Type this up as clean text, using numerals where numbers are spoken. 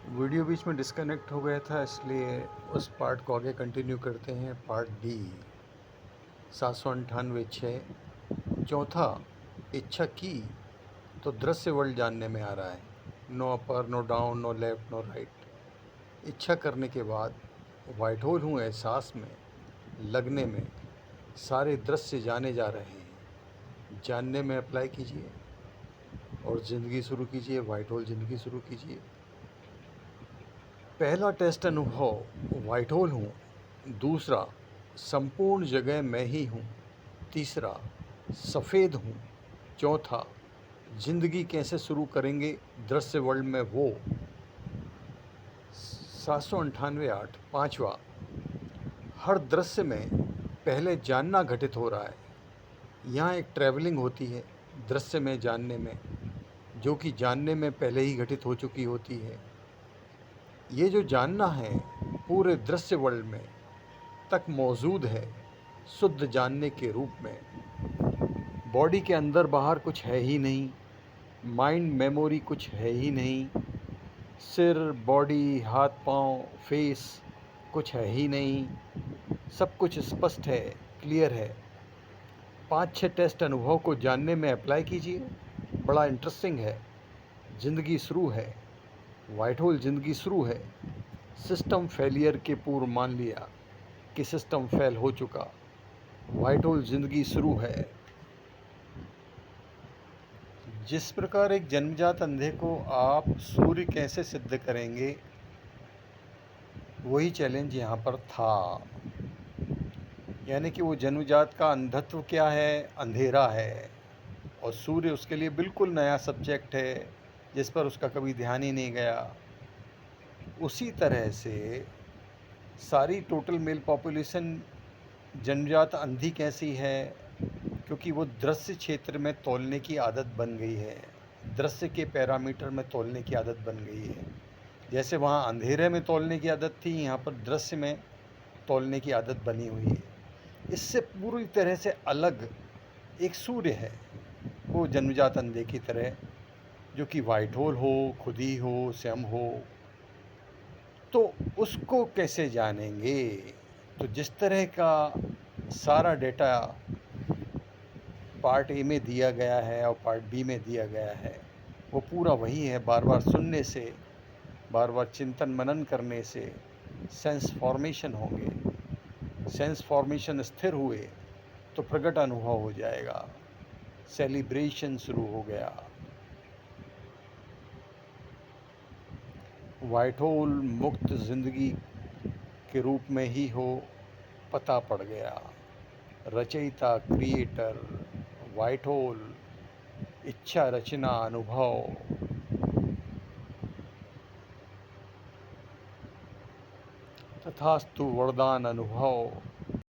Video बीच में disconnect हो गया था, इसलिए उस पार्ट को आगे कंटिन्यू करते हैं। पार्ट डी 798 6 चौथा, इच्छा की तो दृश्य वर्ल्ड जानने में आ रहा है। No upper, no down, no left, no right. इच्छा करने के बाद वाइट होल हूँ एहसास में, लगने में सारे दृश्य जाने जा रहे हैं। जानने में अप्लाई कीजिए और ज़िंदगी शुरू कीजिए। वाइट होल ज़िंदगी शुरू कीजिए। पहला टेस्ट अनुभव वाइट होल हूँ। दूसरा, संपूर्ण जगह मैं ही हूँ। तीसरा, सफ़ेद हूँ। चौथा, ज़िंदगी कैसे शुरू करेंगे दृश्य वर्ल्ड में वो। 798 पाँचवा, हर दृश्य में पहले जानना घटित हो रहा है। यहाँ एक ट्रैवलिंग होती है दृश्य में जानने में, जो कि जानने में पहले ही घटित हो चुकी होती है। ये जो जानना है पूरे दृश्य वर्ल्ड में तक मौजूद है शुद्ध जानने के रूप में। बॉडी के अंदर बाहर कुछ है ही नहीं, माइंड मेमोरी कुछ है ही नहीं, सिर, बॉडी, हाथ पांव, फेस कुछ है ही नहीं, सब कुछ स्पष्ट है, क्लियर है। 5-6 टेस्ट अनुभव को जानने में अप्लाई कीजिए, बड़ा इंटरेस्टिंग है। ज़िंदगी शुरू है, वाइट होल ज़िंदगी शुरू है। सिस्टम फेलियर के पूर्व मान लिया कि सिस्टम फेल हो चुका, वाइट होल ज़िंदगी शुरू है। जिस प्रकार एक जन्मजात अंधे को आप सूर्य कैसे सिद्ध करेंगे, वही चैलेंज यहाँ पर था। यानी कि वो जन्मजात का अंधत्व क्या है, अंधेरा है, और सूर्य उसके लिए बिल्कुल नया सब्जेक्ट है जिस पर उसका कभी ध्यान ही नहीं गया। उसी तरह से सारी टोटल मेल पॉपुलेशन जन्मजात अंधी कैसी है, क्योंकि वो दृश्य क्षेत्र में तौलने की आदत बन गई है, दृश्य के पैरामीटर में तौलने की आदत बन गई है। जैसे वहाँ अंधेरे में तौलने की आदत थी, यहाँ पर दृश्य में तौलने की आदत बनी हुई है। इससे पूरी तरह से अलग एक सूर्य है, वो जन्मजात अंधे की तरह, जो कि वाइट होल हो, खुद ही हो, स्वयं हो। तो उसको कैसे जानेंगे? तो जिस तरह का सारा डेटा पार्ट ए में दिया गया है और पार्ट बी में दिया गया है, वो पूरा वही है। बार बार सुनने से, बार बार चिंतन मनन करने से सेंस फॉर्मेशन होंगे। सेंस फॉर्मेशन स्थिर हुए तो प्रकट अनुभव हो जाएगा। सेलिब्रेशन शुरू हो गया। वाइट होल मुक्त जिंदगी के रूप में ही हो, पता पड़ गया। रचयिता, क्रिएटर, वाइट होल, इच्छा, रचना, अनुभव, तथास्तु, वरदान, अनुभव।